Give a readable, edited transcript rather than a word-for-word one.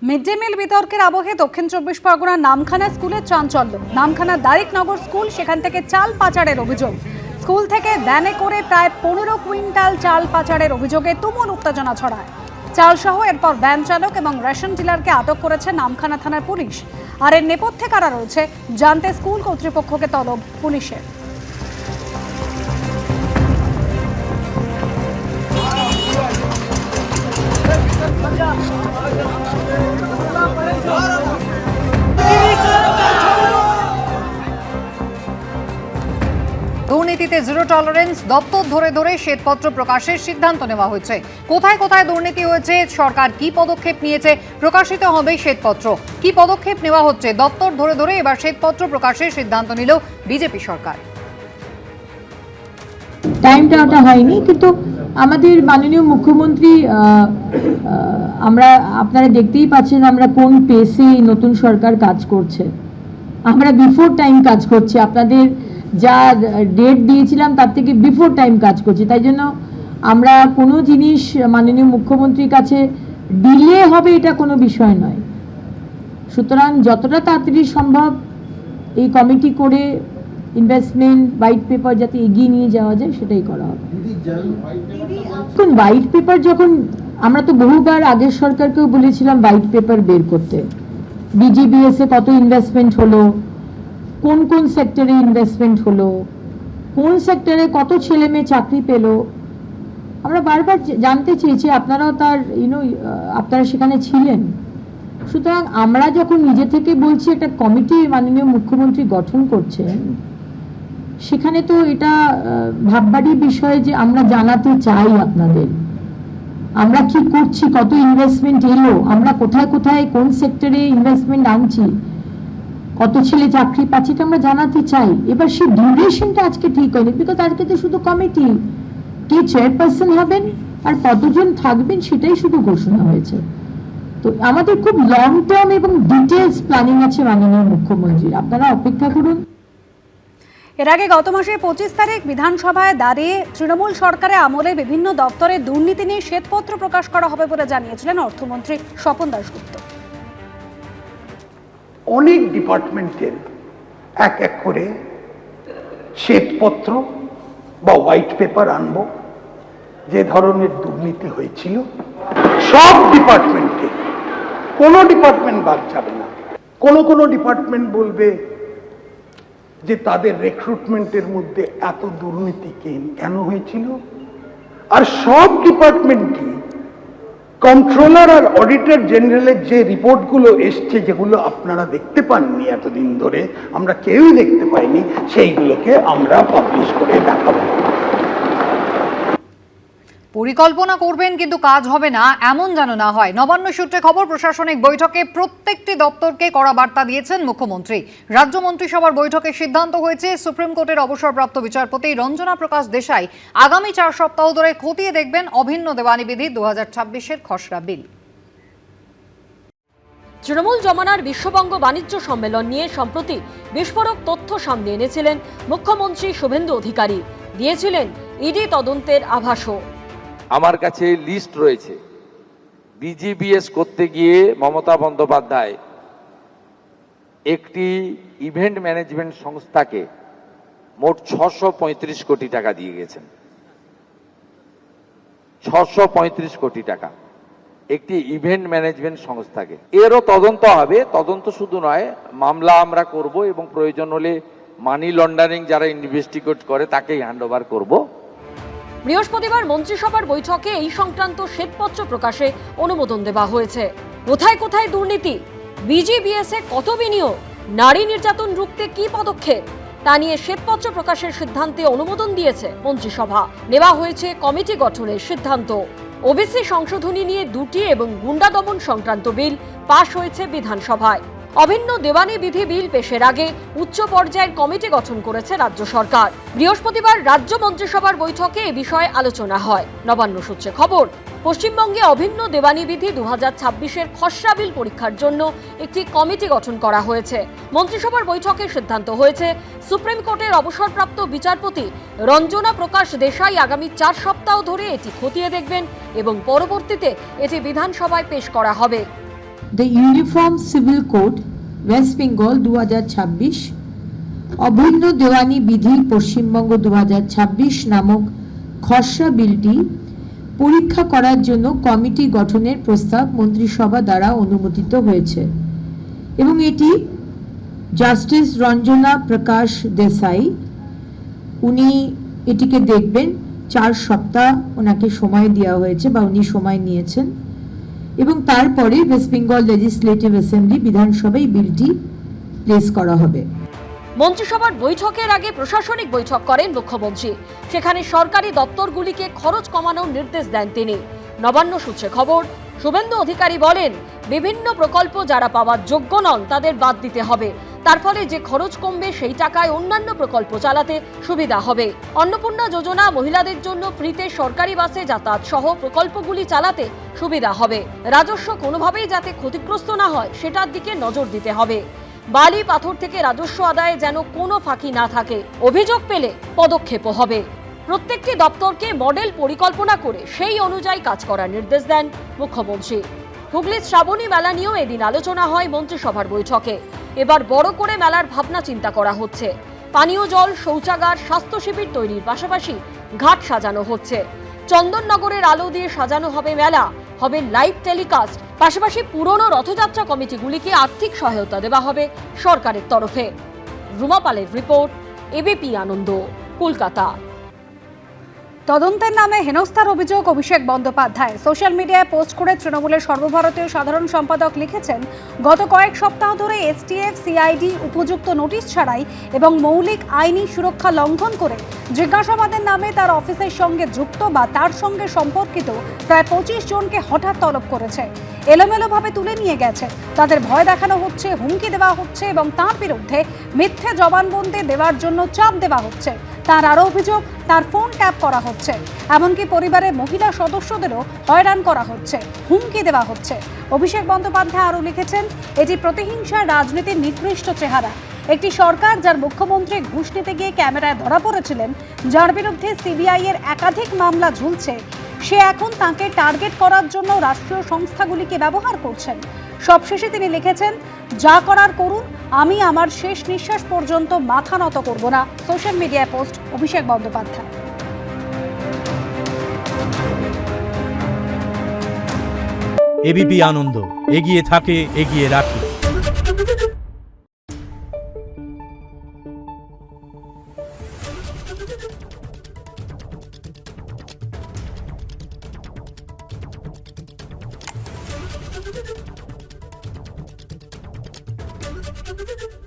Mid day meal বিতর্কের আবহে দক্ষিণ চব্বিশ পরগনার নামখানা স্কুলে চাঞ্চল্য। নামখানা দারিকনগর স্কুল, সেখান থেকে চাল পাচারের অভিযোগ। স্কুল থেকে ভ্যানে করে প্রায় 15 কুইন্টাল চাল পাচারের অভিযোগে তুমুল উত্তেজনা ছড়ায়। চাল সহ এরপর ভ্যান চালক এবং রেশন ডিলারকে আটক করেছে নামখানা থানার পুলিশ। আর এর নেপথ্যে কারা রয়েছে জানতে স্কুল কর্তৃপক্ষকে তলব পুলিশের। দুর্নীতিতে জিরো টলারেন্স, দপ্তর ধরে ধরে শ্বেতপত্র প্রকাশের সিদ্ধান্ত নেওয়া হয়েছে। কোথায় কোথায় দুর্নীতি হয়েছে, সরকার কি পদক্ষেপ নিয়েছে, প্রকাশিত হবে শ্বেতপত্র। কি পদক্ষেপ নেওয়া হচ্ছে, দপ্তর ধরে ধরে এবার শ্বেতপত্র প্রকাশের সিদ্ধান্ত নিল বিজেপি সরকার। টাইমটা ওটা হয়নি, কিন্তু আমাদের মাননীয় মুখ্যমন্ত্রী আপনারা দেখতেই পাচ্ছেন আমরা কোন পেসে নতুন সরকার কাজ করছে। আমরা বিফোর টাইম কাজ করছি, আপনাদের যা ডেট দিয়েছিলাম তার থেকে বিফোর টাইম কাজ করছি। তাই জন্য আমরা কোনো জিনিস মাননীয় মুখ্যমন্ত্রীর কাছে ডিলে হবে এটা কোনো বিষয় নয়। সুতরাং যতটা তাড়াতাড়ি সম্ভব এই কমিটি করে ইনভেস্টমেন্ট হোয়াইট পেপার যাতে এগিয়ে নিয়ে যাওয়া যায় সেটাই করা হবে। এখন হোয়াইট পেপার যখন আমরা তো বহুবার আগের সরকারকেও বলেছিলাম হোয়াইট পেপার বের করতে, বিজিবিএস এ কত ইনভেস্টমেন্ট হলো, কোন কোন সেক্টরে ইনভেস্টমেন্ট হলো, কোন সেক্টরে কত ছেলে মেয়ে চাকরি পেল, আমরা বারবার জানতে চেয়েছি। আপনারাও তার আপনারা সেখানে ছিলেন। সুতরাং আমরা যখন নিজে থেকে বলছি একটা কমিটি মাননীয় মুখ্যমন্ত্রী গঠন করছেন, সেখানে তো এটা ভাববারই বিষয় যে আমরা জানাতে চাই আপনাদের আমরা কি করছি, কত ইনভেস্টমেন্ট এলো, আমরা কোথায় কোথায় কোন সেক্টরে ইনভেস্টমেন্ট আনছি, কত ছেলে চাকরি পাচ্ছে, এটা আমরা জানাতে চাই। এবার সেই ডিউরেশনটা আজকে ঠিক হয়নি, বিকজ আজকে তো শুধু কমিটি, কে চেয়ারপারসন হবেন আর কতজন থাকবেন সেটাই শুধু ঘোষণা হয়েছে। তো আমাদের খুব লং টার্ম এবং ডিটেলস প্ল্যানিং আছে মাননীয় মুখ্যমন্ত্রীর, আপনারা অপেক্ষা করুন। এর আগে গত মাসের 25 তারিখ বিধানসভায় দাঁড়িয়ে তৃণমূল সরকারের আমলে বিভিন্ন দপ্তরে দুর্নীতি নিয়ে শ্বেতপত্র প্রকাশ করা হবে বলে জানিয়েছিলেন অর্থমন্ত্রী স্বপন দাশগুপ্ত। অনেক ডিপার্টমেন্টের এক এক করে শ্বেতপত্র বা হোয়াইট পেপার আনব, যে ধরনের দুর্নীতি হয়েছিল সব ডিপার্টমেন্টে, কোনো ডিপার্টমেন্ট বাদ যাবে না। কোনো ডিপার্টমেন্ট বলবে যে তাদের রিক্রুটমেন্টের মধ্যে এত দুর্নীতি কেন হয়েছিল, আর সব ডিপার্টমেন্টই কন্ট্রোলার আর অডিটর জেনারেলের যে রিপোর্টগুলো এসছে, যেগুলো আপনারা দেখতে পাননি এতদিন ধরে, আমরা কেউই দেখতে পাইনি, সেইগুলোকে আমরা পাবলিশ করে দেখাবো। পরিকল্পনা করবেন কিন্তু কাজ হবে না, এমন যেন না হয়। নবান্ন সূত্রে খবর, প্রশাসনিক বৈঠকে প্রত্যেকটি দপ্তরকে কড়া বার্তা দিয়েছেন মুখ্যমন্ত্রী। রাজ্য মন্ত্রিসভার বৈঠকে সিদ্ধান্ত হয়েছে সুপ্রিম কোর্টের অবসরপ্রাপ্ত বিচারপতি রঞ্জনা প্রকাশ দেশাই আগামী 4 সপ্তাহ ধরে খতিয়ে দেখবেন অভিন্ন দেওয়ানি বিধি 2026-এর খসড়া বিল। তৃণমূল জমানার বিশ্ববঙ্গ বাণিজ্য সম্মেলন নিয়ে সম্প্রতি বিস্ফোরক তথ্য সামনে এনেছিলেন মুখ্যমন্ত্রী শুভেন্দু অধিকারী, দিয়েছিলেন ইডি তদন্তের আভাসও। আমার কাছে লিস্ট রয়েছে, বিজিবিএস করতে গিয়ে মমতা বন্দ্যোপাধ্যায় একটি ইভেন্ট ম্যানেজমেন্ট সংস্থাকে মোট 635 কোটি টাকা দিয়ে গেছেন। 635 কোটি টাকা একটি ইভেন্ট ম্যানেজমেন্ট সংস্থাকে। এরও তদন্ত হবে, তদন্ত শুধু নয়, মামলা আমরা করব এবং প্রয়োজন হলে মানি লন্ডারিং যারা ইনভেস্টিগেট করে তাকেই হ্যান্ডওভার করব। বৃহস্পতিবার মন্ত্রিসভার বৈঠকে এই সংক্রান্ত শ্বেতপত্র প্রকাশে অনুমোদন দেওয়া হয়েছে। কোথায় কোথায় দুর্নীতি, বিজিবিএস এ কত বিনিয়োগ, নারী নির্যাতন রুখতে কি পদক্ষেপ, তা নিয়ে শ্বেতপত্র প্রকাশের সিদ্ধান্তে অনুমোদন দিয়েছে মন্ত্রিসভা। নেওয়া হয়েছে কমিটি গঠনের সিদ্ধান্ত। ওবিসি সংশোধনী নিয়ে 2টি এবং গুন্ডা দমন সংক্রান্ত বিল পাশ হয়েছে বিধানসভায়। অভিন্ন দেওয়ানি বিধি বিল পেশের আগে উচ্চ পর্যায়ের কমিটি গঠন করেছে রাজ্য সরকার। বৃহস্পতিবার রাজ্য মন্ত্রিসভার বৈঠকে এ বিষয়ে আলোচনা হয়। নবান্ন সূত্রে খবর, পশ্চিমবঙ্গে অভিন্ন দেওয়ানি বিধি 2026-এর খসড়া বিল পরীক্ষার জন্য একটি কমিটি গঠন করা হয়েছে। মন্ত্রিসভার বৈঠকে সিদ্ধান্ত হয়েছে সুপ্রিম কোর্টের অবসরপ্রাপ্ত বিচারপতি রঞ্জনা প্রকাশ দেশাই আগামী 4 সপ্তাহ ধরে এটি খতিয়ে দেখবেন এবং পরবর্তীতে এটি বিধানসভায় পেশ করা হবে। The uniform civil code West Bengal 2026, অভিন্ন দেওয়ানি বিধি পশ্চিমবঙ্গ 2026 নামক খসড়া বিলটি পরীক্ষা করার জন্য কমিটি গঠনের প্রস্তাব মন্ত্রিসভা দ্বারা অনুমোদিত হয়েছে এবং এটি জাস্টিস রঞ্জনা প্রকাশ দেসাই উনি এটিকে দেখবেন। 4 সপ্তাহ ওনাকে সময় দেওয়া হয়েছে বা উনি সময় নিয়েছেন এবং তারপরে ওয়েস্ট বেঙ্গল লেজিসলেটিভ অ্যাসেম্বলি বিধানসভায় বিলটি প্লেস করা হবে। মন্ত্রিসভার বৈঠকের আগে প্রশাসনিক বৈঠক করেন মুখ্যমন্ত্রী। সেখানে সরকারি দপ্তরগুলিকে খরচ কমানোর নির্দেশ দেন তিনি। নবান্ন সূত্রে খবর, শুভেন্দু অধিকারী বলেন, বিভিন্ন প্রকল্প যারা পাওয়ার যোগ্য নন তাদের বাদ দিতে হবে। তার ফলে যে খরচ কমবে সেই টাকায় অন্যান্য প্রকল্প চালাতে সুবিধা হবে। অন্নপূর্ণা যোজনা, মহিলাদের জন্য ফ্রিতে সরকারি বাসে যাতায়াত সহ প্রকল্পগুলি চালাতে সুবিধা হবে। রাজস্ব কোনোভাবেই যাতে ক্ষতিগ্রস্ত না হয় সেটার দিকে নজর দিতে হবে। বালি পাথর থেকে রাজস্ব আদায়ে যেন কোনো ফাঁকি না থাকে। অভিযোগ পেলে পদক্ষেপও হবে। প্রত্যেকটি দপ্তরকে মডেল পরিকল্পনা করে সেই অনুযায়ী কাজ করার নির্দেশ দেন মুখ্যমন্ত্রী। হুগলির শ্রাবণী মেলা নিয়েও এদিন আলোচনা হয় মন্ত্রিসভার বৈঠকে। এবার বড় করে মেলার ভাবনা চিন্তা করা হচ্ছে। পানীয় জল, শৌচাগার, স্বাস্থ্য শিবির তৈরির পাশাপাশি ঘাট সাজানো হচ্ছে। চন্দননগরের আলো দিয়ে সাজানো হবে মেলা, হবে লাইভ টেলিকাস্ট। পাশাপাশি পুরনো রথযাত্রা কমিটিগুলিকে আর্থিক সহায়তা দেওয়া হবে সরকারের তরফে। রুমা পালের রিপোর্ট, এবিপি আনন্দ, কলকাতা। তদন্তের নামে হেনস্থার অভিযোগ অভিষেক বন্দ্যোপাধ্যায়। সোশ্যাল মিডিয়ায় পোস্ট করে তৃণমূলের সর্বভারতীয় সাধারণ সম্পাদক লিখেছেন, গত কয়েক সপ্তাহ ধরে এসটিএফ সিআইডি উপযুক্ত নোটিশ ছাড়াই এবং মৌলিক আইনি সুরক্ষা লঙ্ঘন করে জিজ্ঞাসাবাদের নামে তার অফিসের সঙ্গে যুক্ত বা তার সঙ্গে সম্পর্কিত প্রায় 25 জনকে হঠাৎ তলব করেছে। এলোমেলোভাবে তুলে নিয়ে গেছে। তাদের ভয় দেখানো হচ্ছে, হুমকি দেওয়া হচ্ছে এবং তার বিরুদ্ধে মিথ্যে জবানবন্দি দেওয়ার জন্য চাপ দেওয়া হচ্ছে। তার আরও অভিযোগ, তার ফোন ট্যাপ করা হচ্ছে। এমনকি পরিবারের মহিলা সদস্যদেরও হয়রান করা হচ্ছে, হুমকি দেওয়া হচ্ছে। অভিষেক বন্দ্যোপাধ্যায় আরও লিখেছেন, এটি প্রতিহিংসার রাজনীতির নিকৃষ্ট চেহারা। একটি সরকার যার মুখ্যমন্ত্রী ঘুষ নিতে গিয়ে ক্যামেরায় ধরা পড়েছিলেন, যার বিরুদ্ধে সিবিআই এর একাধিক মামলা ঝুলছে, সে এখন তাকে টার্গেট করার জন্য রাষ্ট্রীয় সংস্থাগুলিকে ব্যবহার করছেন। সবশেষে তিনি লিখেছেন, যা করার করুন, আমি আমার শেষ নিঃশ্বাস পর্যন্ত মাথা নত করব না। সোশ্যাল মিডিয়ায় পোস্ট অভিষেক বন্দ্যোপাধ্যায়। এবিপি আনন্দ, এগিয়ে থাকে, এগিয়ে রাখে। Thank you.